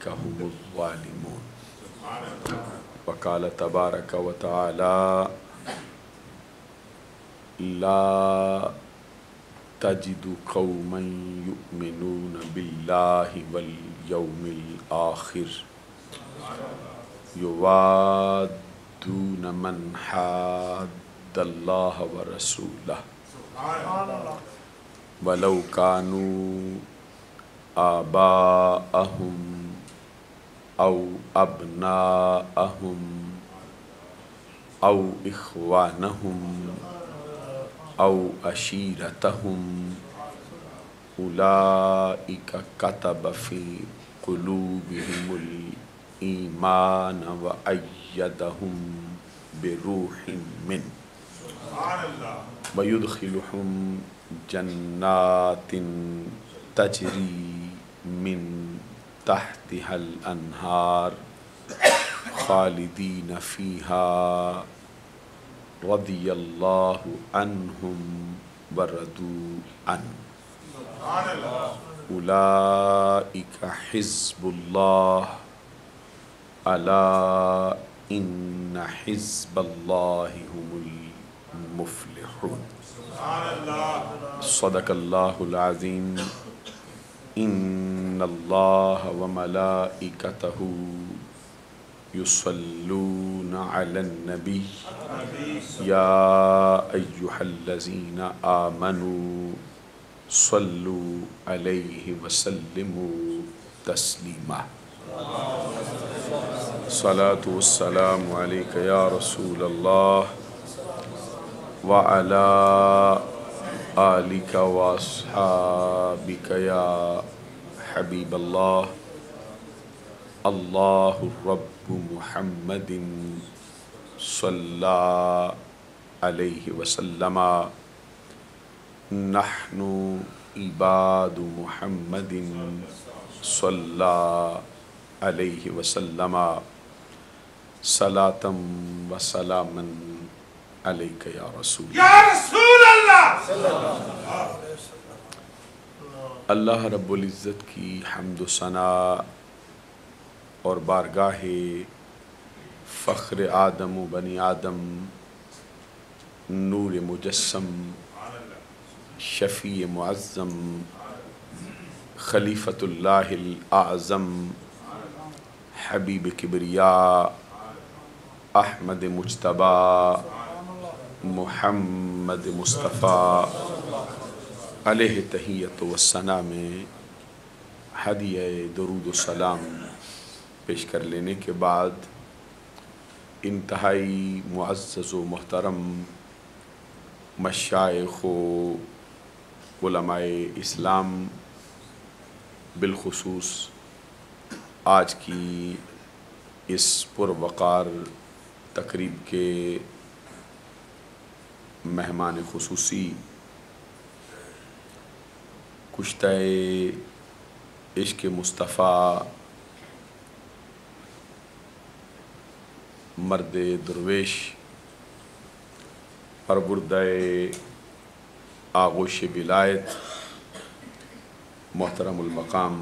فأولئك هم الظالمون. وقال تبارك وتعالى لا تجد قوما يؤمنون بالله واليوم الآخر يوادون من حاد الله ورسوله ولو كانوا آباءهم أو أبناءهم أو إخوانهم أو عشيرتهم أولئك كتب في قلوبهم الإيمان وأيدهم بروح منه ويدخلهم جنات تجري من تحتها الأنهار خالدين فيها رضي الله عنهم ورضوا عنه أولئك حزب الله ألا إن حزب الله هم المفلحون. صدق الله العظيم. إن الله وملائكته يصلون على النبي يا أيها الذين آمنوا صلوا عليه وسلموا تسليما. الصلاة والسلام عليك يا رسول الله وعلى آلك وأصحابك يا حبيب الله. الله رب محمد صلى عليه وسلم. نحن عباد محمد صلى عليه وسلم. صلاة وسلاما عليك يا رسول اللہ. اللہ رب العزت کی حمد و ثنا اور بارگاہ فخر آدم و بنی آدم، نور مجسم، شفیع معظم، خلیفۃ اللہ الاعظم، حبیب کبریاء، احمد مجتبیٰ، محمد مصطفیٰ علیہ تحیت و ثنا میں ہدیہ درود و سلام پیش کر لینے کے بعد انتہائی معزز و محترم مشائخ و علماء اسلام، بالخصوص آج کی اس پروقار تقریب کے مہمان خصوصی، کشتہ عشق مصطفیٰ، مرد درویش، پروردہ آغوش ولایت، محترم المقام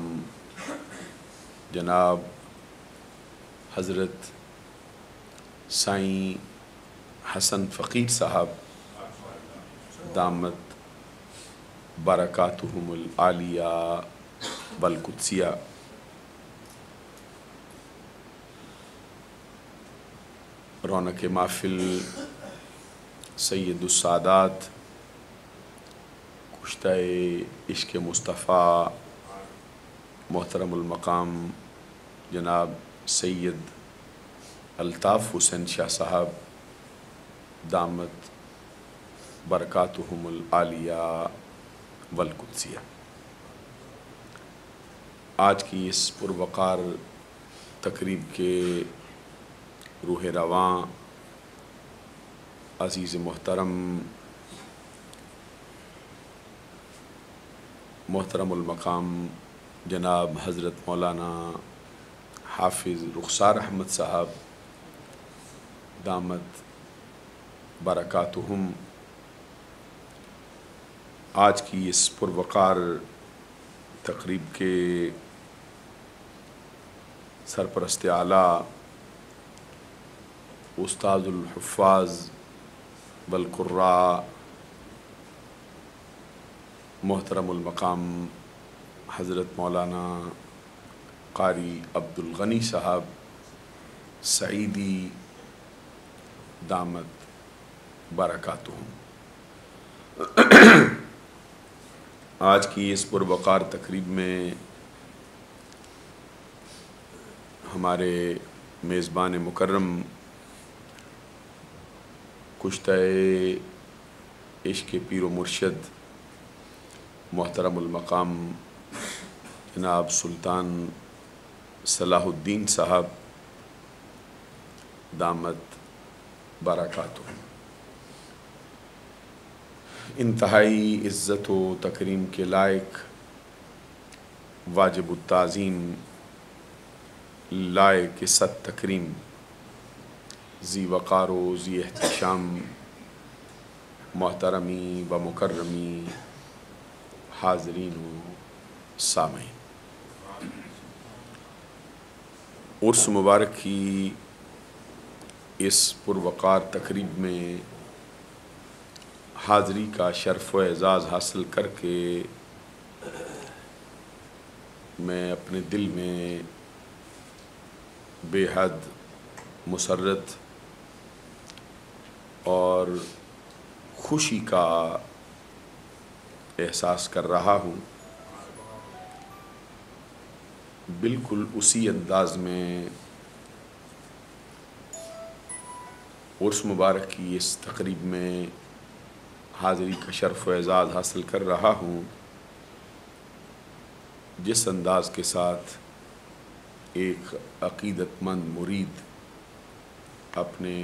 جناب حضرت سائیں حسن فقیر صاحب دامت برکاتہم العالیہ والقدسیہ، رونق محفل سید السادات، کشتہ عشق مصطفیٰ، محترم المقام جناب سید الطاف حسین شاہ صاحب دامت برکاتہم العالیہ والقدسیہ، آج کی اس پروقار تقریب کے روح رواں عزیز محترم المقام جناب حضرت مولانا حافظ رخسار احمد صاحب دامت برکاتہم، آج کی اس پروقار تقریب کے سرپرست اعلیٰ استاذ الحفاظ والقراء محترم المقام حضرت مولانا قاری عبد الغنی صاحب سعیدی دامت برکاتہم، آج کی اس پروقار تقریب میں ہمارے میزبان مکرم کشتہ عشق پیر و مرشد محترم المقام جناب سلطان صلاح الدین صاحب دامت برکاتہم، انتہائی عزت و تکریم کے لائق، واجب التعظیم، لائق ست تکریم، ذی وقار و ذی احتشام، محترمی و مکرمی حاضرین و سامعین، عرس مبارک کی اس پروقار تقریب میں حاضری کا شرف و اعزاز حاصل کر کے میں اپنے دل میں بے حد مسرت اور خوشی کا احساس کر رہا ہوں۔ بالکل اسی انداز میں عرس مبارک کی اس تقریب میں حاضری کا شرف و اعزاز حاصل کر رہا ہوں، جس انداز کے ساتھ ایک عقیدت مند مرید اپنے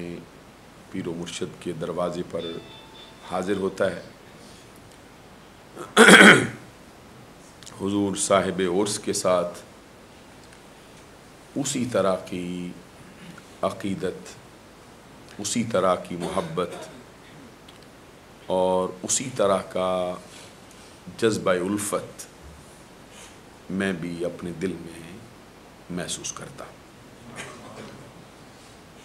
پیر و مرشد کے دروازے پر حاضر ہوتا ہے، حضور صاحب عرس کے ساتھ اسی طرح کی عقیدت، اسی طرح کی محبت اور اسی طرح کا جذبہ الفت میں بھی اپنے دل میں محسوس کرتا ہوں،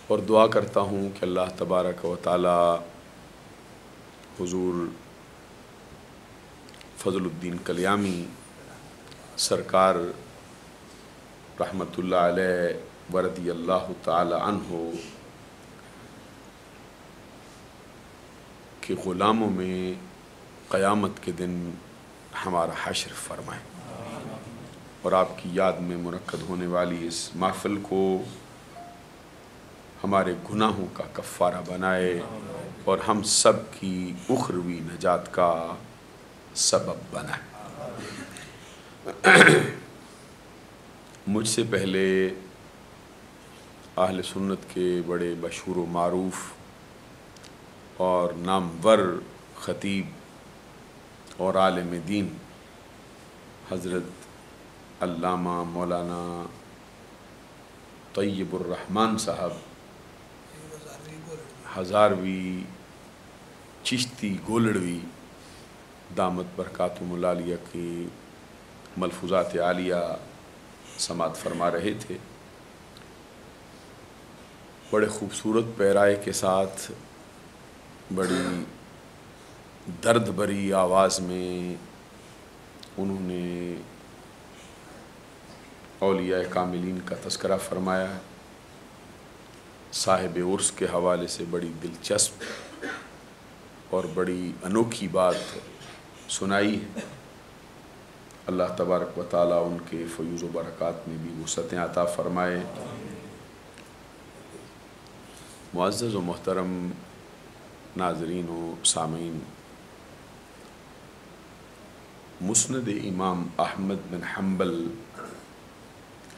اور دعا کرتا ہوں کہ اللہ تبارک و تعالی حضور فضل الدین کلیامی سرکار رحمۃ اللہ علیہ ورضی اللہ تعالی عنہ کہ غلاموں میں قیامت کے دن ہمارا حشر فرمائے، اور آپ کی یاد میں منعقد ہونے والی اس محفل کو ہمارے گناہوں کا کفارہ بنائے اور ہم سب کی اخروی نجات کا سبب بنائے۔ مجھ سے پہلے اہل سنت کے بڑے مشہور و معروف اور نامور خطیب اور عالم دین حضرت علامہ مولانا طیب الرحمن صاحب ہزاروی چشتی گولڑوی دامت برکاتہم العالیہ کی ملفوظات عالیہ سماعت فرما رہے تھے۔ بڑے خوبصورت پیرائے کے ساتھ بڑی درد بھری آواز میں انہوں نے اولیاء کاملین کا تذکرہ فرمایا ہے، صاحب عرس کے حوالے سے بڑی دلچسپ اور بڑی انوکھی بات سنائی ہے۔ اللہ تبارک و تعالیٰ ان کے فیوز و برکات میں بھی وسعتیں عطا فرمائے۔ معزز و محترم ناظرین و سامعین، مسند امام احمد بن حنبل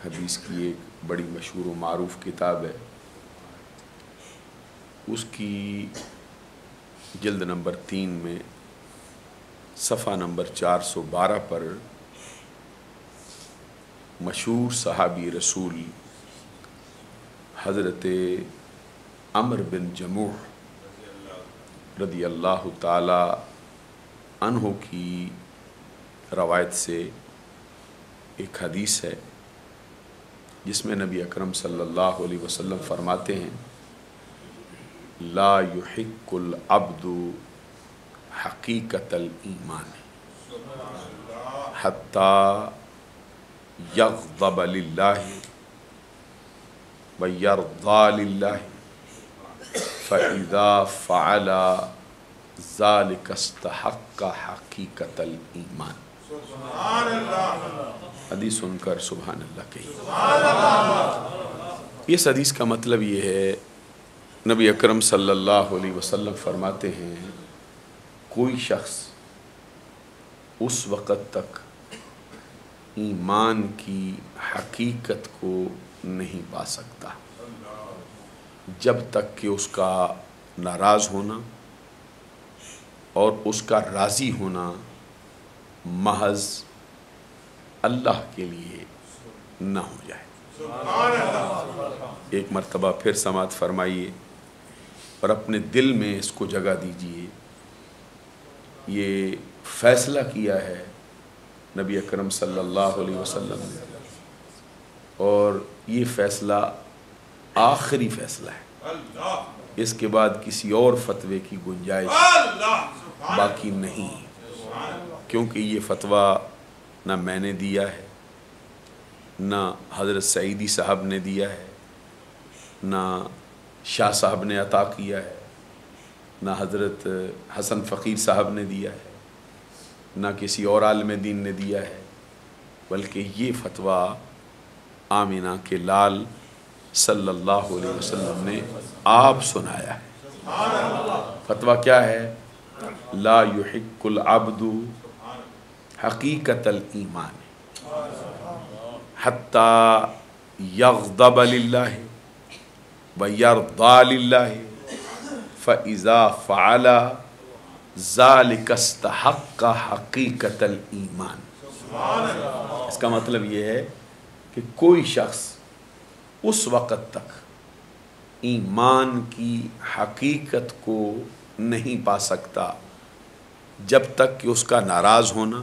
حدیث کی ایک بڑی مشہور و معروف کتاب ہے، اس کی جلد نمبر 3 میں صفحہ نمبر 412 پر مشہور صحابی رسول حضرت عمر بن جموح رضی اللہ تعالی عنہ کی روایت سے ایک حدیث ہے، جس میں نبی اکرم صلی اللہ علیہ وسلم فرماتے ہیں لا یحق العبد حقیقت الایمان حتی یغضب للہ ویرضى للہ فإذا فعل ذلك استحق حقیقت الایمان۔ حدیث سن کر سبحان اللہ کہیے۔ اس حدیث کا مطلب یہ ہے، نبی اکرم صلی اللہ علیہ وسلم فرماتے ہیں کوئی شخص اس وقت تک ایمان کی حقیقت کو نہیں پا سکتا جب تک کہ اس کا ناراض ہونا اور اس کا راضی ہونا محض اللہ کے لیے نہ ہو جائے۔ ایک مرتبہ پھر سماعت فرمائیے اور اپنے دل میں اس کو جگہ دیجئے، یہ فیصلہ کیا ہے نبی اکرم صلی اللہ علیہ وسلم نے، اور یہ فیصلہ آخری فیصلہ ہے، اس کے بعد کسی اور فتوے کی گنجائش باقی نہیں، کیونکہ یہ فتویٰ نہ میں نے دیا ہے، نہ حضرت سعیدی صاحب نے دیا ہے، نہ شاہ صاحب نے عطا کیا ہے، نہ حضرت حسن فقیر صاحب نے دیا ہے، نہ کسی اور عالم دین نے دیا ہے، بلکہ یہ فتویٰ آمینہ کے لال صلی اللہ علیہ وسلم نے آپ سنایا ہے۔ فتویٰ کیا ہے؟ لا یحق العبد حقیقت الایمان حتی یغضب للہ ویرضى للہ فاذا فعل ذلك استحق حقیقت الایمان۔ اس کا مطلب یہ ہے کہ کوئی شخص اس وقت تک ایمان کی حقیقت کو نہیں پا سکتا جب تک کہ اس کا ناراض ہونا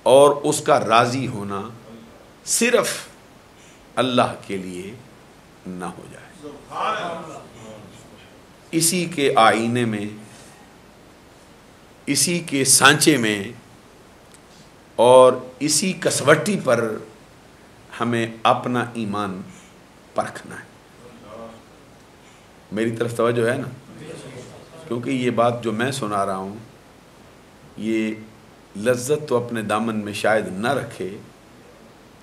اور اس کا راضی ہونا صرف اللہ کے لیے نہ ہو جائے۔ اسی کے آئینے میں، اسی کے سانچے میں اور اسی کسوٹی پر ہمیں اپنا ایمان پرکھنا ہے۔ میری طرف توجہ ہے نا، کیونکہ یہ بات جو میں سنا رہا ہوں یہ لذت تو اپنے دامن میں شاید نہ رکھے،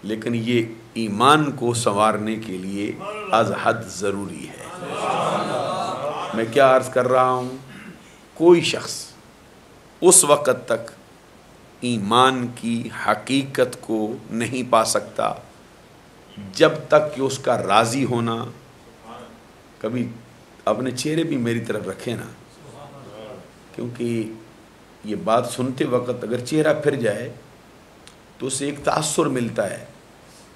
لیکن یہ ایمان کو سنوارنے کے لیے از حد ضروری ہے۔ میں کیا عرض کر رہا ہوں؟ کوئی شخص اس وقت تک ایمان کی حقیقت کو نہیں پا سکتا جب تک کہ اس کا راضی ہونا، کبھی اپنے چہرے بھی میری طرف رکھے نا، کیونکہ یہ بات سنتے وقت اگر چہرہ پھر جائے تو اسے ایک تاثر ملتا ہے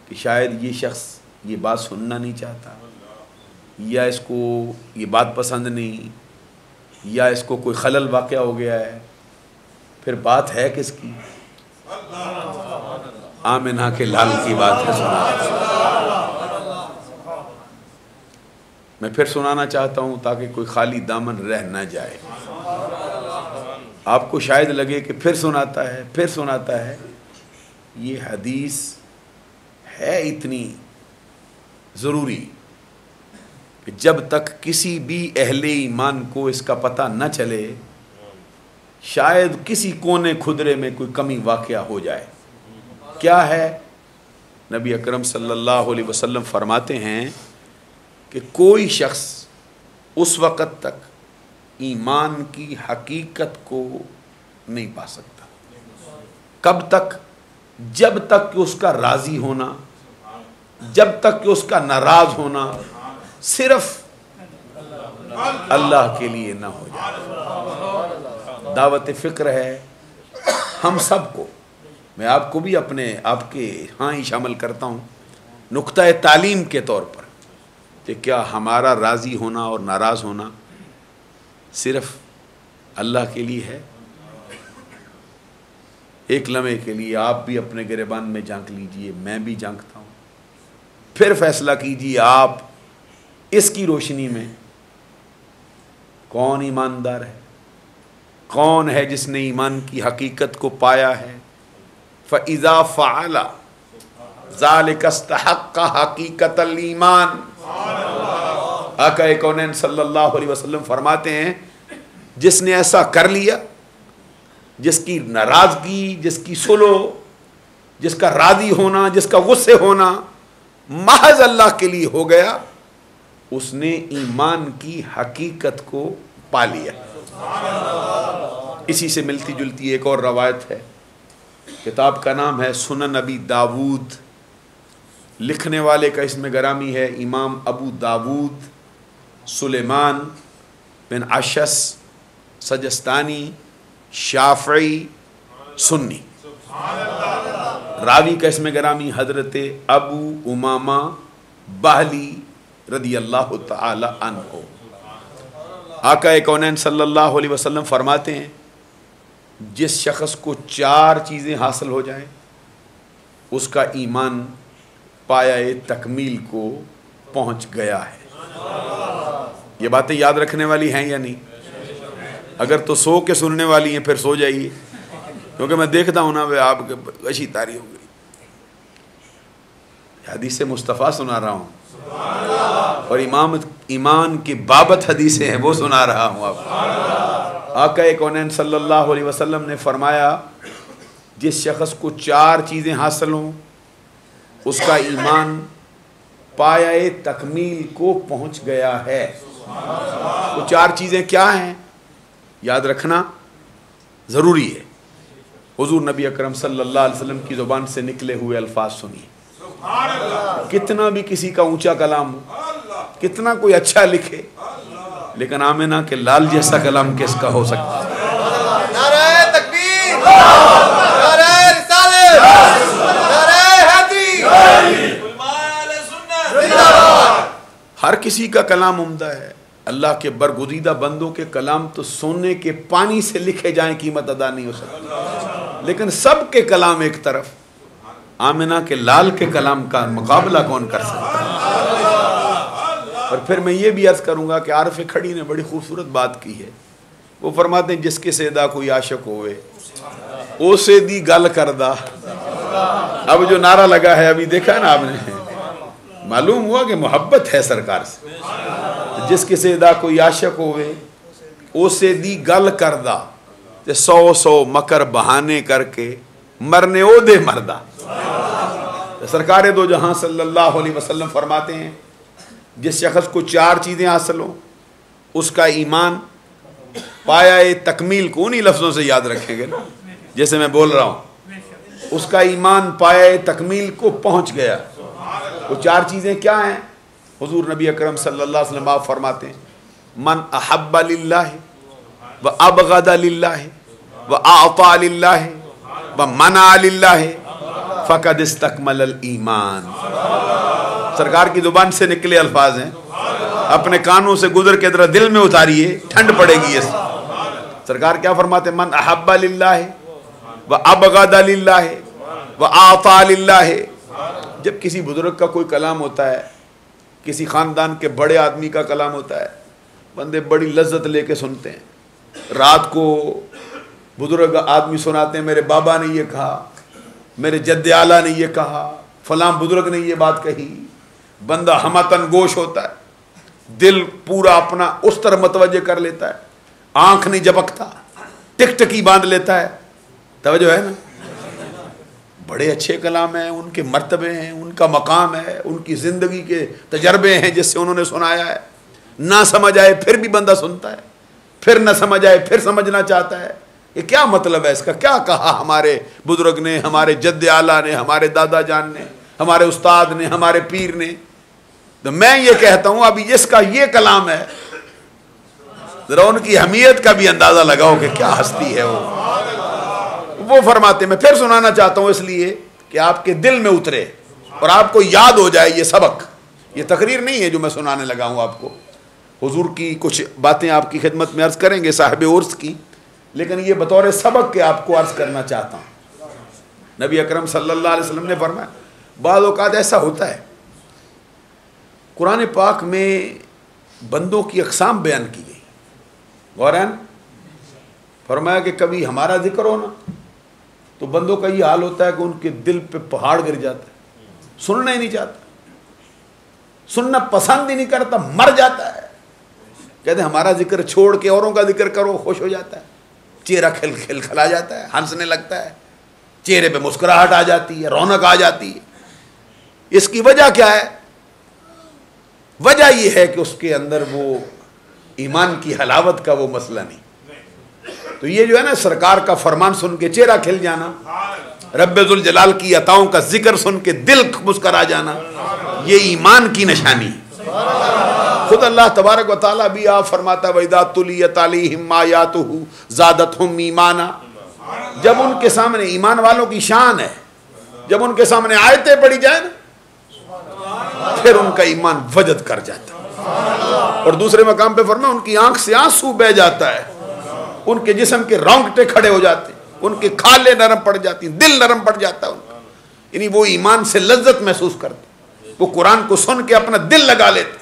کہ شاید یہ شخص یہ بات سننا نہیں چاہتا، یا اس کو یہ بات پسند نہیں، یا اس کو کوئی خلل واقع ہو گیا ہے۔ پھر بات ہے کس کی؟ آمنہ کے لال کی بات ہے۔ میں پھر سنانا چاہتا ہوں تاکہ کوئی خالی دامن رہ نہ جائے۔ آپ کو شاید لگے کہ پھر سناتا ہے، یہ حدیث ہے اتنی ضروری کہ جب تک کسی بھی اہل ایمان کو اس کا پتہ نہ چلے، شاید کسی کونے کھدرے میں کوئی کمی واقع ہو جائے۔ کیا ہے؟ نبی اکرم صلی اللہ علیہ وسلم فرماتے ہیں کہ کوئی شخص اس وقت تک ایمان کی حقیقت کو نہیں پا سکتا۔ کب تک؟ جب تک کہ اس کا راضی ہونا، جب تک کہ اس کا ناراض ہونا صرف اللہ کے لیے نہ ہو جائے۔ دعوت فکر ہے ہم سب کو، میں آپ کو بھی آپ کے ہاں ہی شامل کرتا ہوں، نقطہ تعلیم کے طور پر، کہ کیا ہمارا راضی ہونا اور ناراض ہونا صرف اللہ کے لیے ہے؟ ایک لمحے کے لیے آپ بھی اپنے گریبان میں جھانک لیجئے، میں بھی جھانکتا ہوں، پھر فیصلہ کیجیے آپ اس کی روشنی میں کون ایماندار ہے، کون ہے جس نے ایمان کی حقیقت کو پایا ہے۔ فَإِذَا فَعَلَ ذَلِكَ اسْتَحَقَّ حَقِيقَةَ الْإِيمَانِ۔ آقا کونین صلی اللہ علیہ وسلم فرماتے ہیں جس نے ایسا کر لیا، جس کی ناراضگی، جس کی صلح، جس کا راضی ہونا، جس کا غصے ہونا محض اللہ کے لیے ہو گیا، اس نے ایمان کی حقیقت کو پا لیا۔ اسی سے ملتی جلتی ایک اور روایت ہے، کتاب کا نام ہے سنن ابی داود، لکھنے والے کا اسم گرامی ہے امام ابو داود سلیمان بن اشعث سجستانی شافعی سنی، راوی کا اسم گرامی حضرت ابو امامہ باہلی رضی اللہ تعالی عنہ۔ آقا کونین صلی اللہ علیہ وسلم فرماتے ہیں جس شخص کو 4 چیزیں حاصل ہو جائیں اس کا ایمان پایہ تکمیل کو پہنچ گیا ہے۔ یہ باتیں یاد رکھنے والی ہیں یا نہیں؟ اگر تو سو کے سننے والی ہیں پھر سو جائیے، کیونکہ میں دیکھتا ہوں نا آپ کے اچھی تاری ہو گئی۔ حدیث مصطفیٰ سنا رہا ہوں اور ایمان کی بابت حدیثیں ہیں وہ سنا رہا ہوں آپ کو۔ آقا کونین صلی اللہ علیہ وسلم نے فرمایا جس شخص کو 4 چیزیں حاصل ہوں اس کا ایمان پایہ تکمیل کو پہنچ گیا ہے۔ وہ 4 چیزیں کیا ہیں یاد رکھنا ضروری ہے۔ حضور نبی اکرم صلی اللہ علیہ وسلم کی زبان سے نکلے ہوئے الفاظ سنیے۔ کتنا بھی کسی کا اونچا کلام ہو، کتنا کوئی اچھا لکھے، لیکن آمنہ کے لال جیسا کلام کس کا ہو سکتا ہے؟ نعرہ تکبیر، نعرہ رسالت، نعرہ حیدری، علماء سنت۔ ہر کسی کا کلام عمدہ ہے، اللہ کے برگزیدہ بندوں کے کلام تو سونے کے پانی سے لکھے جائیں قیمت ادا نہیں ہو سکتی، لیکن سب کے کلام ایک طرف، آمنہ کے لال کے کلام کا مقابلہ کون کر سکتا ہے؟ اور پھر میں یہ بھی عرض کروں گا کہ عارف کھڑی نے بڑی خوبصورت بات کی ہے، وہ فرماتے ہیں جس کے سیدہ کوئی عاشق ہوئے او سے دی گل کردہ۔ اب جو نعرہ لگا ہے ابھی دیکھا نا آپ نے، معلوم ہوا کہ محبت ہے سرکار سے۔ جس کے سیدہ کوئی عاشق ہوئے او سے دی گل کردہ، 100 مکر بہانے کر کے مرنے او دے مردہ۔ سرکار دو جہاں صلی اللہ علیہ وسلم فرماتے ہیں جس شخص کو 4 چیزیں حاصل ہوں اس کا ایمان پایہ تکمیل کو، انہی لفظوں سے یاد رکھیں گے نا جیسے میں بول رہا ہوں، اس کا ایمان پایہ تکمیل کو پہنچ گیا۔ وہ 4 چیزیں کیا ہیں؟ حضور نبی اکرم صلی اللہ علیہ وسلم آپ فرماتے ہیں من احب للہ و ابغض للہ و اعطى للہ و منع للہ فقد استکمل الایمان۔ سرکار کی زبان سے نکلے الفاظ ہیں، اپنے کانوں سے گزر کے ذرا دل میں اتاریے، ٹھنڈ پڑے گی اس۔ سرکار کیا فرماتے ہیں؟ من احب للہ و ابغض للہ و اعطى للہ۔ جب کسی بزرگ کا کوئی کلام ہوتا ہے، کسی خاندان کے بڑے آدمی کا کلام ہوتا ہے، بندے بڑی لذت لے کے سنتے ہیں۔ رات کو بزرگ آدمی سناتے ہیں میرے بابا نے یہ کہا، میرے جد اعلیٰ نے یہ کہا، فلاں بزرگ نے یہ بات کہی، بندہ ہمتن گوش ہوتا ہے، دل پورا اپنا اس طرح متوجہ کر لیتا ہے، آنکھ نہیں جھپکتا، ٹک ٹکی باندھ لیتا ہے۔ توجہ ہے نا؟ بڑے اچھے کلام ہیں، ان کے مرتبے ہیں، ان کا مقام ہے، ان کی زندگی کے تجربے ہیں جس سے انہوں نے سنایا ہے۔ نہ سمجھ آئے پھر بھی بندہ سنتا ہے، پھر نہ سمجھ آئے پھر سمجھنا چاہتا ہے۔ یہ کیا مطلب ہے اس کا؟ کیا کہا ہمارے بزرگ نے، ہمارے جد اعلیٰ نے، ہمارے دادا جان نے، ہمارے استاد نے، ہمارے پیر نے؟ تو میں یہ کہتا ہوں ابھی جس کا یہ کلام ہے ذرا ان کی اہمیت کا بھی اندازہ لگاؤ کہ کیا ہستی ہے وہ فرماتے ہیں۔ میں پھر سنانا چاہتا ہوں اس لیے کہ آپ کے دل میں اترے اور آپ کو یاد ہو جائے یہ سبق۔ یہ تقریر نہیں ہے جو میں سنانے لگا ہوں آپ کو، حضور کی کچھ باتیں آپ کی خدمت میں عرض کریں گے صاحب عرس کی، لیکن یہ بطور سبق کے آپ کو عرض کرنا چاہتا ہوں۔ نبی اکرم صلی اللہ علیہ وسلم نے فرمایا بعض اوقات ایسا ہوتا ہے قرآن پاک میں بندوں کی اقسام بیان کی گئی. غوران فرمایا کہ کبھی ہمارا ذکر ہونا تو بندوں کا یہ حال ہوتا ہے کہ ان کے دل پہ پہاڑ گر جاتا ہے, سننا ہی نہیں چاہتا, سننا پسند ہی نہیں کرتا, مر جاتا ہے. کہتے ہیں ہمارا ذکر چھوڑ کے اوروں کا ذکر کرو, خوش ہو جاتا ہے, چہرہ کھلا جاتا ہے, ہنسنے لگتا ہے, چہرے پہ مسکراہٹ آ جاتی ہے, رونق آ جاتی ہے. اس کی وجہ کیا ہے؟ وجہ یہ ہے کہ اس کے اندر وہ ایمان کی حلاوت کا وہ مسئلہ نہیں. تو یہ جو ہے نا سرکار کا فرمان سن کے چہرہ کھل جانا, رب ذوالجلال کی عطاؤں کا ذکر سن کے دل مسکرا جانا, یہ ایمان کی نشانی ہے. خود اللہ تبارک و تعالیٰ بھی آپ فرماتا وَإِذَا تُلِيَتْ عَلَيْهِمْ آيَاتُهُ زَادَتْهُمْ ایمانا. جب ان کے سامنے ایمان والوں کی شان ہے, جب ان کے سامنے آیتیں پڑھی جائیں نا پھر ان کا ایمان وجد کر جاتا ہے. اور دوسرے مقام پہ فرمایا ان کی آنکھ سے آنسو بہ جاتا ہے, ان کے جسم کے رونگٹے کھڑے ہو جاتے, ان کی کھالیں نرم پڑ جاتی, دل نرم پڑ جاتا ہے ان کا. یعنی وہ ایمان سے لذت محسوس کرتے, وہ قرآن کو سن کے اپنا دل لگا لیتے.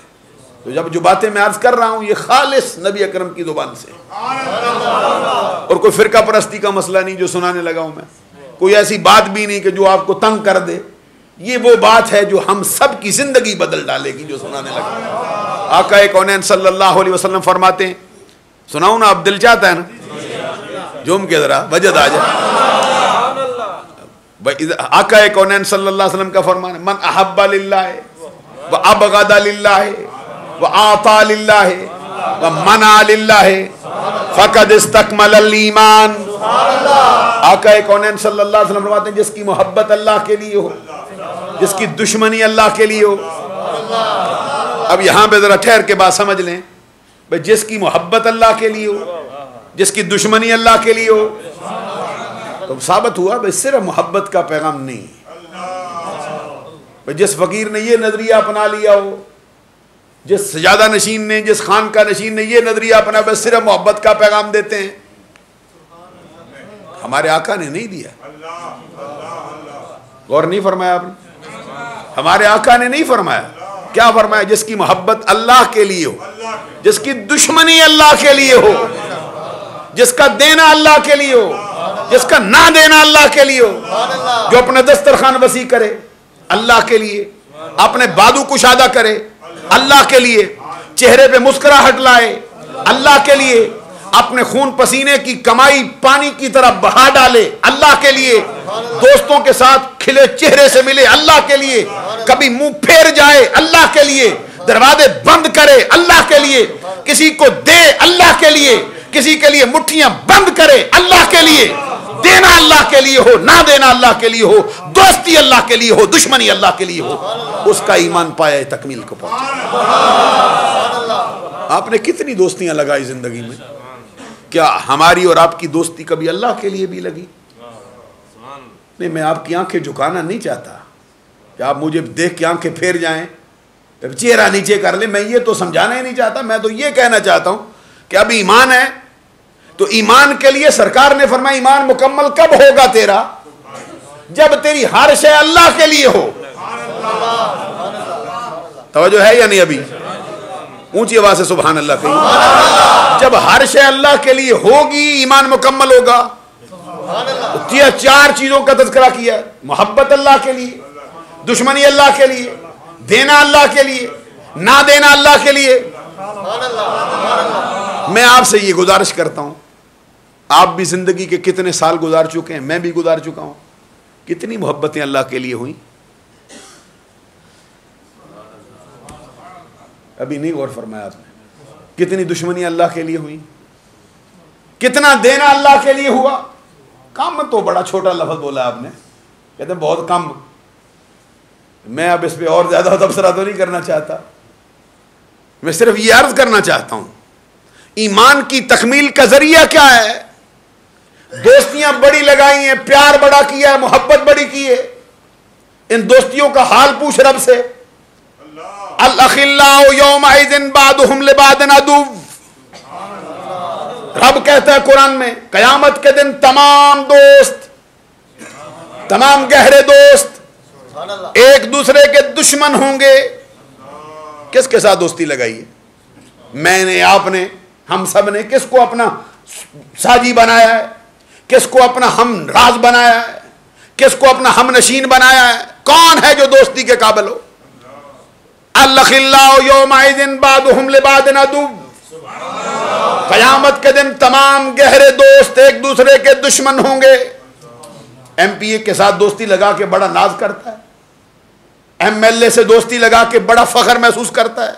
تو جب جو باتیں میں عرض کر رہا ہوں یہ خالص نبی اکرم کی زبان سے, اور کوئی فرقہ پرستی کا مسئلہ نہیں جو سنانے لگا ہوں میں, کوئی ایسی بات بھی نہیں کہ جو آپ کو تنگ کر دے. یہ وہ بات ہے جو ہم سب کی زندگی بدل ڈالے گی جو سنانے لگا. آقا کونین صلی اللہ علیہ وسلم فرماتے ہیں, سناؤں نا, اب دل چاہتا ہے نا, جوم کے ذرا وجد آ جائے. آقا کونین صلی اللہ علیہ وسلم کا فرمان ہے, من احب للہ وابغض للہ وآطا للہ ومنع للہ فقد استکمل الایمان. آقا کونین صلی اللہ علیہ وسلم فرماتے ہیں جس کی محبت اللہ کے لیے ہو, جس کی دشمنی اللہ کے لیے ہو. اب یہاں پہ ذرا ٹھہر کے بات سمجھ لیں, بھئی جس کی محبت اللہ کے لیے ہو, جس کی دشمنی اللہ کے لیے ہو, تو ثابت ہوا بھئی صرف محبت کا پیغام نہیں. بھئی جس فقیر نے یہ نظریہ اپنا لیا ہو, جس سجادہ نشین نے, جس خان کا نشین نے یہ نظریہ اپنا بس صرف محبت کا پیغام دیتے ہیں, ہمارے آقا نے نہیں دیا. غور نہیں فرمایا آپ نے؟ ہمارے آقا نے نہیں فرمایا. کیا فرمایا؟ جس کی محبت اللہ کے لیے ہو, جس کی دشمنی اللہ کے لیے ہو, جس کا دینا اللہ کے لیے ہو, جس کا نہ دینا اللہ کے لیے ہو, جو اپنے دسترخوان وسیع کرے اللہ کے لیے, اپنے بادو کشادہ کرے اللہ کے لیے, چہرے پہ مسکراہٹ لائے اللہ کے لیے, اپنے خون پسینے کی کمائی پانی کی طرح بہا ڈالے اللہ کے لیے, دوستوں کے ساتھ کھلے چہرے سے ملے اللہ کے لیے, کبھی منہ پھیر جائے اللہ کے لیے, دروازے بند کرے اللہ کے لیے, کسی کو دے اللہ کے لیے, کسی کے لیے مٹھیاں بند کرے اللہ کے لیے, دینا اللہ کے لیے ہو, نہ دینا اللہ کے لیے ہو, دوستی اللہ کے لیے ہو, دشمنی اللہ کے لیے ہو, اس کا ایمان پایا تکمیل کو پہنچا. آپ نے کتنی دوستیاں لگائی زندگی میں, کیا ہماری اور آپ کی دوستی کبھی اللہ کے لیے بھی لگی؟ نہیں, میں آپ کی آنکھیں جھکانا نہیں چاہتا کہ آپ مجھے دیکھ کے آنکھیں پھیر جائیں, چہرہ نیچے کر لیں, میں یہ تو سمجھانا ہی نہیں چاہتا. میں تو یہ کہنا چاہتا ہوں کہ اب ایمان ہے تو ایمان کے لیے سرکار نے فرمایا ایمان مکمل کب ہوگا تیرا؟ جب تیری ہر شے اللہ کے لیے ہو. توجہ ہے یا نہیں؟ ابھی اونچی آواز سے سبحان اللہ کہیے. جب ہر شے اللہ کے لیے ہوگی ایمان مکمل ہوگا. چار چیزوں کا تذکرہ کیا, محبت اللہ کے لیے, دشمنی اللہ کے لیے, دینا اللہ کے لیے, نہ دینا اللہ کے لیے. میں آپ سے یہ گزارش کرتا ہوں, آپ بھی زندگی کے کتنے سال گزار چکے ہیں, میں بھی گزار چکا ہوں, کتنی محبتیں اللہ کے لیے ہوئیں؟ ابھی نہیں غور فرمایا آپ نے. کتنی دشمنی اللہ کے لیے ہوئی, کتنا دینا اللہ کے لیے ہوا. کم تو بڑا چھوٹا لفظ بولا آپ نے, کہتے ہیں بہت کم. میں اب اس پہ اور زیادہ تبصرہ تو نہیں کرنا چاہتا, میں صرف یہ عرض کرنا چاہتا ہوں ایمان کی تکمیل کا ذریعہ کیا ہے. دوستیاں بڑی لگائی ہیں, پیار بڑا کیا ہے, محبت بڑی کی ہے. ان دوستیوں کا حال پوچھ رب سے. الاخلاء یومئذ بعضهم لبعض عدو. رب کہتا ہے قرآن میں قیامت کے دن تمام دوست, تمام گہرے دوست ایک دوسرے کے دشمن ہوں گے. کس کے ساتھ دوستی لگائی ہے؟ میں نے، آپ نے، ہم سب نے کس کو اپنا ساجی بنایا ہے؟ کس کو اپنا ہم راز بنایا ہے؟ کس کو اپنا ہم نشین بنایا ہے؟ کون ہے جو دوستی کے قابل ہو؟ الاخلاء یومئذ بعضهم لبعض عدو، قیامت کے دن تمام گہرے دوست ایک دوسرے کے دشمن ہوں گے۔ ایم پی اے کے ساتھ دوستی لگا کے بڑا ناز کرتا ہے، ایم ایل اے سے دوستی لگا کے بڑا فخر محسوس کرتا ہے،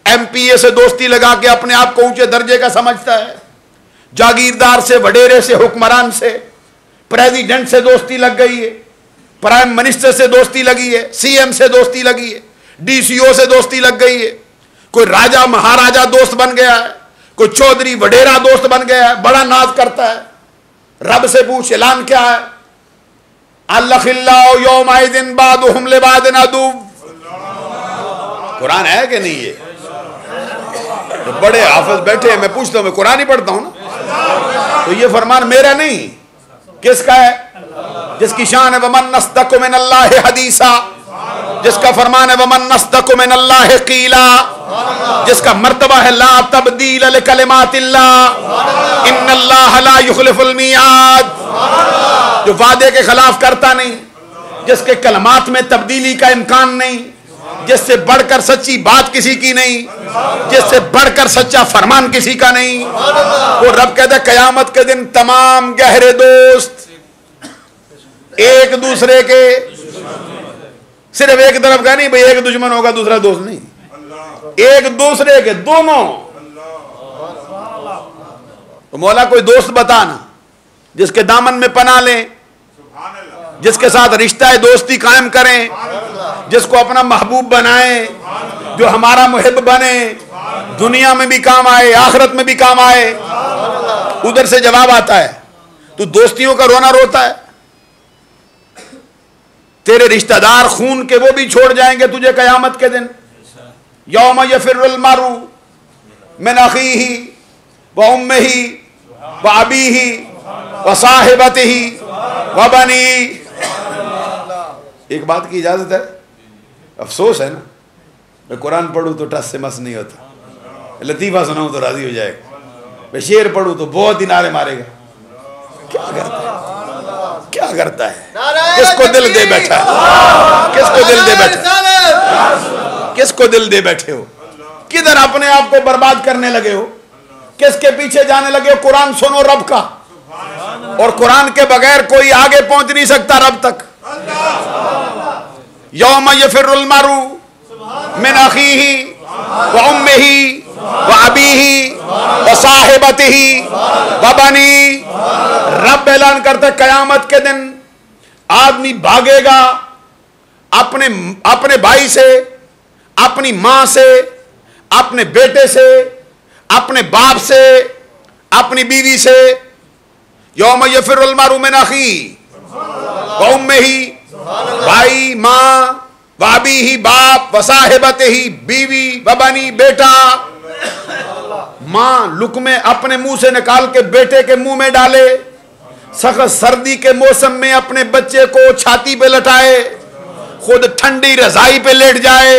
ایم پی اے سے دوستی لگا کے اپنے آپ کو اونچے درجے کا سمجھتا ہے، جاگیردار سے، وڈیرے سے، حکمران سے، پریزیڈنٹ سے دوستی لگ گئی ہے، پرائم منسٹر سے دوستی لگی ہے، سی ایم سے دوستی لگی ہے، ڈی سی او سے دوستی لگ گئی ہے، کوئی راجہ مہاراجہ دوست بن گیا ہے، کوئی چودھری وڈیرا دوست بن گیا ہے، بڑا ناز کرتا ہے۔ رب سے پوچھ اعلان کیا ہے؟ الاخلاء یومئذ بعضهم لبعض عدو۔ قرآن ہے کہ نہیں؟ یہ بڑے حافظ بیٹھے ہیں، میں پوچھتا ہوں، میں قرآن ہی پڑھتا ہوں نا، تو یہ فرمان میرا نہیں، کس کا ہے؟ جس کی شان ہے ومن اصدق من اللہ حدیثا، جس کا فرمان ہے ومن اصدق من اللہ قیلا، جس کا مرتبہ ہے لا تبدیل لکلمات اللہ ان اللہ لا یخلف المیعاد، جو وعدے کے خلاف کرتا نہیں، جس کے کلمات میں تبدیلی کا امکان نہیں، جس سے بڑھ کر سچی بات کسی کی نہیں، جس سے بڑھ کر سچا فرمان کسی کا نہیں۔ وہ رب کہتا ہے قیامت کے دن تمام گہرے دوست ایک دوسرے کے، صرف ایک طرف کا نہیں بھئی ایک دشمن ہوگا دوسرا دوست نہیں، ایک دوسرے کے دونوں۔ تو مولا کوئی دوست بتانا جس کے دامن میں پناہ لیں، جس کے ساتھ رشتہ دوستی قائم کریں، جس کو اپنا محبوب بنائیں، جو ہمارا محب بنے، دنیا میں بھی کام آئے، آخرت میں بھی کام آئے۔ ادھر سے جواب آتا ہے تو دوستیوں کا رونا روتا ہے، تیرے رشتہ دار خون کے وہ بھی چھوڑ جائیں گے تجھے قیامت کے دن۔ یوم یفر المرء من اخیہ وامہ وابیہ وصاحبتہ وبنیہ۔ ایک بات کی اجازت ہے، افسوس ہے نا، میں قرآن پڑھوں تو ٹس سے مس نہیں ہوتا، لطیفہ سناؤں تو راضی ہو جائے گا، میں شعر پڑھوں تو بہت دن نعرے مارے گا۔ کیا کرتا ہے؟ کیا کرتا ہے؟ کس کو دل دے بیٹھا ہے؟ کس کو دل دے بیٹھا؟ کس کو دل دے بیٹھے ہو؟ کدھر اپنے آپ کو برباد کرنے لگے ہو؟ کس کے پیچھے جانے لگے ہو؟ قرآن سنو رب کا، اور قرآن کے بغیر کوئی آگے پہنچ نہیں سکتا رب تک۔ یوم یفر المرء من اخیہ وامہ وابیہ وصاحبتہ وبنیہ۔ رب اعلان کرتا ہے قیامت کے دن آدمی بھاگے گا اپنے بھائی سے، اپنی ماں سے، اپنے بیٹے سے، اپنے باپ سے، اپنی بیوی سے۔ یوم یفر المرء من اخیہ وامہ، بھائی، ماں، وابیہ، باپ، وصاحبتہ، بیوی، وبنی، بیٹا۔ ماں لقمے اپنے منہ سے نکال کے بیٹے کے منہ میں ڈالے، سخت سردی کے موسم میں اپنے بچے کو چھاتی پہ لٹائے، خود ٹھنڈی رضائی پہ لیٹ جائے،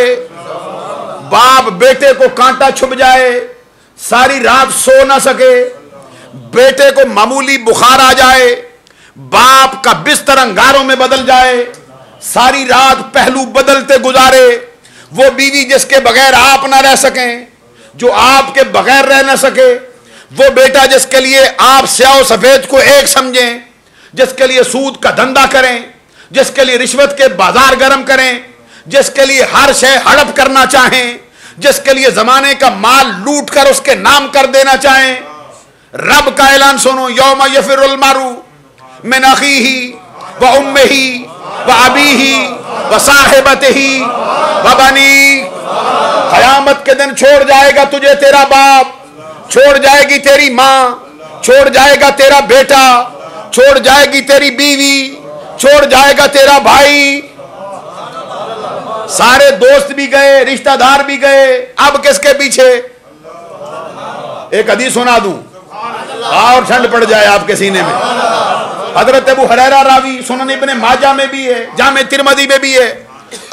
باپ بیٹے کو کانٹا چھپ جائے، ساری رات سو نہ سکے، بیٹے کو معمولی بخار آ جائے، باپ کا بستر انگاروں میں بدل جائے، ساری رات پہلو بدلتے گزارے، وہ بیوی جس کے بغیر آپ نہ رہ سکیں، جو آپ کے بغیر رہ نہ سکے، وہ بیٹا جس کے لیے آپ سیاہ و سفید کو ایک سمجھیں، جس کے لیے سود کا دھندا کریں، جس کے لیے رشوت کے بازار گرم کریں، جس کے لیے ہر شے ہڑپ کرنا چاہیں، جس کے لیے زمانے کا مال لوٹ کر اس کے نام کر دینا چاہیں۔ رب کا اعلان سنو، یوم یفر المرء من اخیہ وامہ وابیہ وصاحبتہ وبنیہ۔ قیامت کے دن چھوڑ جائے گا تجھے تیرا باپ، چھوڑ جائے گی تیری ماں، چھوڑ جائے گا تیرا بیٹا، چھوڑ جائے گی تیری بیوی، چھوڑ جائے گا تیرا بھائی، سارے دوست بھی گئے، رشتہ دار بھی گئے، اب کس کے پیچھے؟ ایک حدیث سنا دوں اور ٹھنڈ پڑ جائے آپ کے سینے میں۔ حضرت ابو ہریرہ راوی، سنن ابن ماجہ میں بھی ہے، جامع ترمذی میں بھی ہے،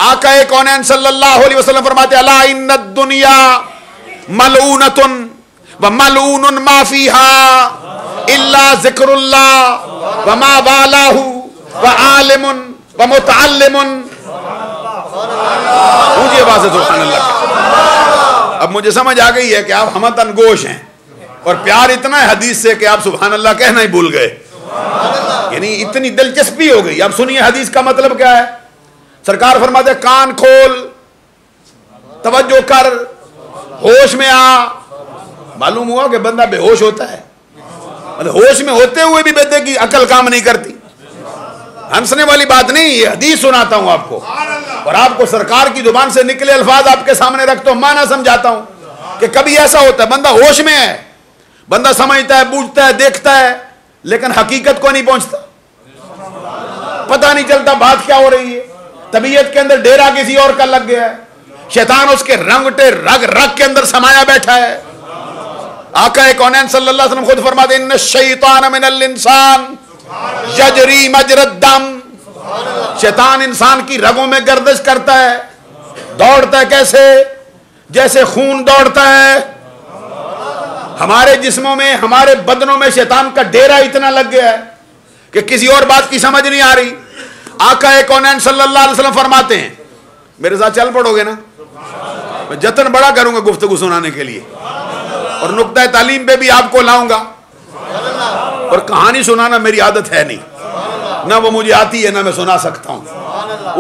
آقا کونین صلی اللہ علیہ وسلم فرماتے الا ان الدنیا ملعونۃ وملعون ما فیہا الا ذکر اللہ وما والاہ وعالم ومتعلم. مجھے آواز ہے سبحان اللہ. اب مجھے سمجھ آ گئی ہے کہ آپ ہمتن گوش ہیں اور پیار اتنا ہے حدیث سے کہ آپ سبحان اللہ کہنا ہی بھول گئے. یعنی اتنی دلچسپی ہو گئی. اب سنیے حدیث کا مطلب کیا ہے. سرکار فرماتے ہیں کان کھول, توجہ کر, ہوش میں آ. معلوم ہوا کہ بندہ بے ہوش ہوتا ہے, مطلب ہوش میں ہوتے ہوئے بھی بندے کی عقل کام نہیں کرتی. ہنسنے والی بات نہیں, یہ حدیث سناتا ہوں آپ کو اور آپ کو سرکار کی زبان سے نکلے الفاظ آپ کے سامنے رکھتا ہوں, معنی سمجھاتا ہوں کہ کبھی ایسا ہوتا ہے بندہ ہوش میں ہے, بندہ سمجھتا ہے, بوجھتا ہے, دیکھتا ہے, لیکن حقیقت کو نہیں پہنچتا, پتہ نہیں چلتا بات کیا ہو رہی ہے. طبیعت کے اندر ڈیرا کسی اور کا لگ گیا ہے, شیطان اس کے رنگٹے رگ رگ کے اندر سمایا بیٹھا ہے. آقا کونین صلی اللہ علیہ وسلم خود فرماتے ہیں ان الشیطان من الانسان یجری مجری الدم. شیطان انسان کی رگوں میں گردش کرتا ہے, دوڑتا ہے کیسے, جیسے خون دوڑتا ہے. ہمارے جسموں میں, ہمارے بدنوں میں شیطان کا ڈیرا اتنا لگ گیا ہے کہ کسی اور بات کی سمجھ نہیں آ رہی. آقا کونین صلی اللہ علیہ وسلم فرماتے ہیں, میرے ساتھ چل پڑو گے نا, میں جتن بڑا کروں گا گفتگو سنانے کے لیے اور نقطہ تعلیم پہ بھی آپ کو لاؤں گا. اور کہانی سنانا میری عادت ہے نہیں, نہ وہ مجھے آتی ہے نہ میں سنا سکتا ہوں,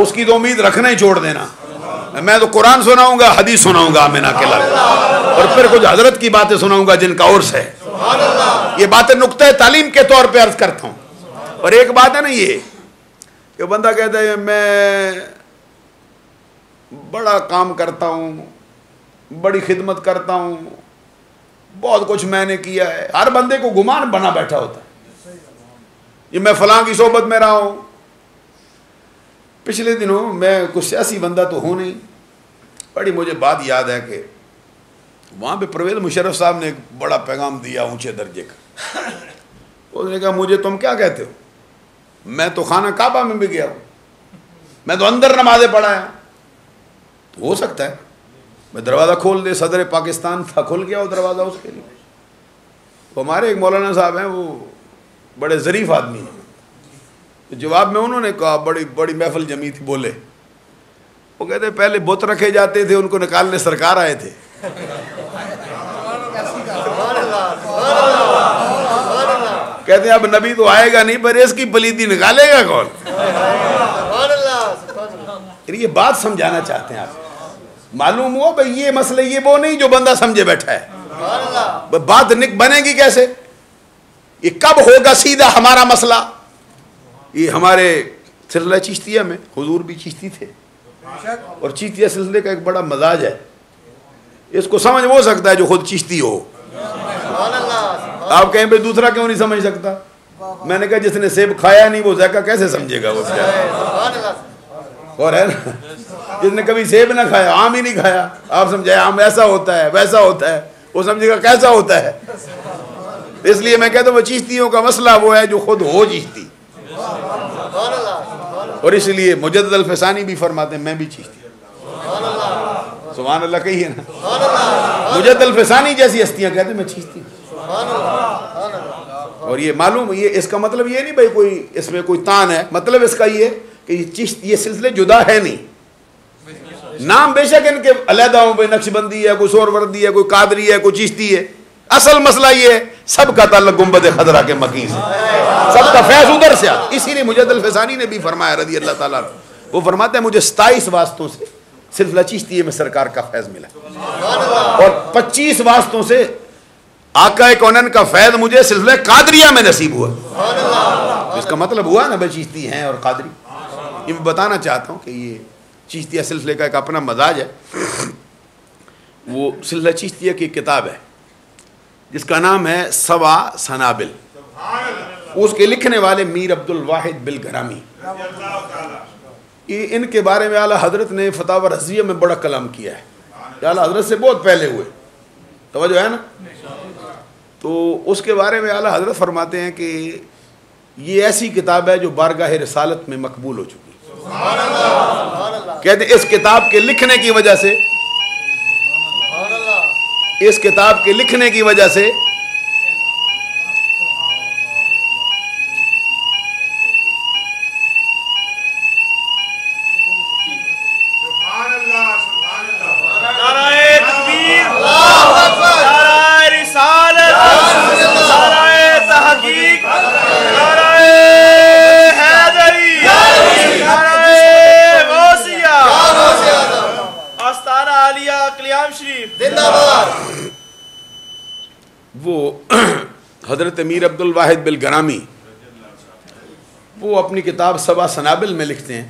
اس کی تو امید رکھنا ہی چھوڑ دینا. میں تو قرآن سناؤں گا, حدیث سناؤں گا آمینہ کے لگ, اور پھر کچھ حضرت کی باتیں سناؤں گا جن کا عرس ہے. یہ باتیں نقطہ تعلیم کے طور پہ عرض کرتا ہوں. اور ایک بات ہے نا یہ کہ بندہ کہتا ہے میں بڑا کام کرتا ہوں, بڑی خدمت کرتا ہوں, بہت کچھ میں نے کیا ہے. ہر بندے کو گمان بنا بیٹھا ہوتا ہے یہ میں فلاں کی صحبت میں رہا ہوں. پچھلے دنوں میں کچھ سیاسی بندہ تو ہوں نہیں, بڑی مجھے بات یاد ہے کہ وہاں پہ پرویز مشرف صاحب نے ایک بڑا پیغام دیا اونچے درجے کا. اس نے کہا مجھے تم کیا کہتے ہو, میں تو خانہ کعبہ میں بھی گیا ہوں, میں تو اندر نمازیں پڑھایا. تو ہو سکتا ہے میں دروازہ کھول دے, صدر پاکستان تھا, کھل گیا وہ دروازہ اس کے لیے. تو ہمارے ایک مولانا صاحب ہیں, وہ بڑے ظریف آدمی ہیں. جواب میں انہوں نے کہا, بڑی بڑی محفل جمی تھی, بولے, وہ کہتے پہلے بت رکھے جاتے تھے, ان کو نکالنے سرکار آئے تھے. کہتے ہیں اب نبی تو آئے گا نہیں, پر اس کی پلیتی نکالے گا کون. یہ بات سمجھانا چاہتے ہیں آپ. معلوم ہوا بھائی یہ مسئلہ یہ وہ نہیں جو بندہ سمجھے بیٹھا ہے. بات بنے گی کیسے, یہ کب ہوگا سیدھا ہمارا مسئلہ. یہ ہمارے سلسلہ چشتیہ میں حضور بھی چشتی تھے, اور چشتیہ سلسلے کا ایک بڑا مزاج ہے, اس کو سمجھ ہو سکتا ہے جو خود چشتی ہو. آپ کہیں پہ دوسرا کیوں نہیں سمجھ سکتا. میں نے کہا جس نے سیب کھایا نہیں وہ ذائقہ کیسے سمجھے گا. وہ اور ہے نا, جس نے کبھی سیب نہ کھایا, آم ہی نہیں کھایا, آپ سمجھائے آم ایسا ہوتا ہے ویسا ہوتا ہے, وہ سمجھے گا کیسا ہوتا ہے. اس لیے میں کہتا ہوں وہ چشتیوں کا مسئلہ وہ ہے جو خود ہو چشتی. اور اس لیے مجدد الفسانی بھی فرماتے ہیں میں بھی چشتی. سبحان اللہ کہیے نا. مجدد الفسانی جیسی ہستیاں کہتے ہیں میں چشتی. اور یہ معلوم, یہ اس کا مطلب یہ نہیں بھائی کوئی اس میں کوئی تان ہے, مطلب اس کا یہ کہ یہ سلسلے جدا ہے نہیں. نام بے شک ان کے علیحدہ ہوں, کوئی نقش بندی ہے, کوئی سہروردی ہے, کوئی قادری ہے, کوئی چشتی ہے. اصل مسئلہ یہ ہے سب کا تعلق گنبد خضرا کے مکین سے, سب کا فیض ادھر سے. اسی لیے مجدد الفسانی نے بھی فرمایا رضی اللہ تعالیٰ, وہ فرماتے ہیں مجھے 27 واسطوں سے سلسلہ چشتیہ میں سرکار کا فیض ملا, اور 25 واسطوں سے آقا کونین کا فیض مجھے سلسلہ قادریہ میں نصیب ہوا. اس کا مطلب ہوا نا بھائی چشتی ہیں اور قادری. یہ میں بتانا چاہتا ہوں کہ یہ چشتیہ سلسلے کا ایک اپنا مزاج ہے. وہ سلسلہ چشتیہ کی کتاب ہے جس کا نام ہے سوا سنابل. اس کے لکھنے والے میر عبد الواحد بالگرامی. یہ ان کے بارے میں اعلیٰ حضرت نے فتاوی رضویہ میں بڑا کلام کیا ہے. اعلیٰ حضرت سے بہت پہلے ہوئے, توجہ ہے نا. تو اس کے بارے میں اعلیٰ حضرت فرماتے ہیں کہ یہ ایسی کتاب ہے جو بارگاہ رسالت میں مقبول ہو چکی ہے. کہتے اس کتاب کے لکھنے کی وجہ سے، اس کتاب کے لکھنے کی وجہ سے وہ حضرت امیر عبد الواحد بالگرامی وہ اپنی کتاب سبع سنابل میں لکھتے ہیں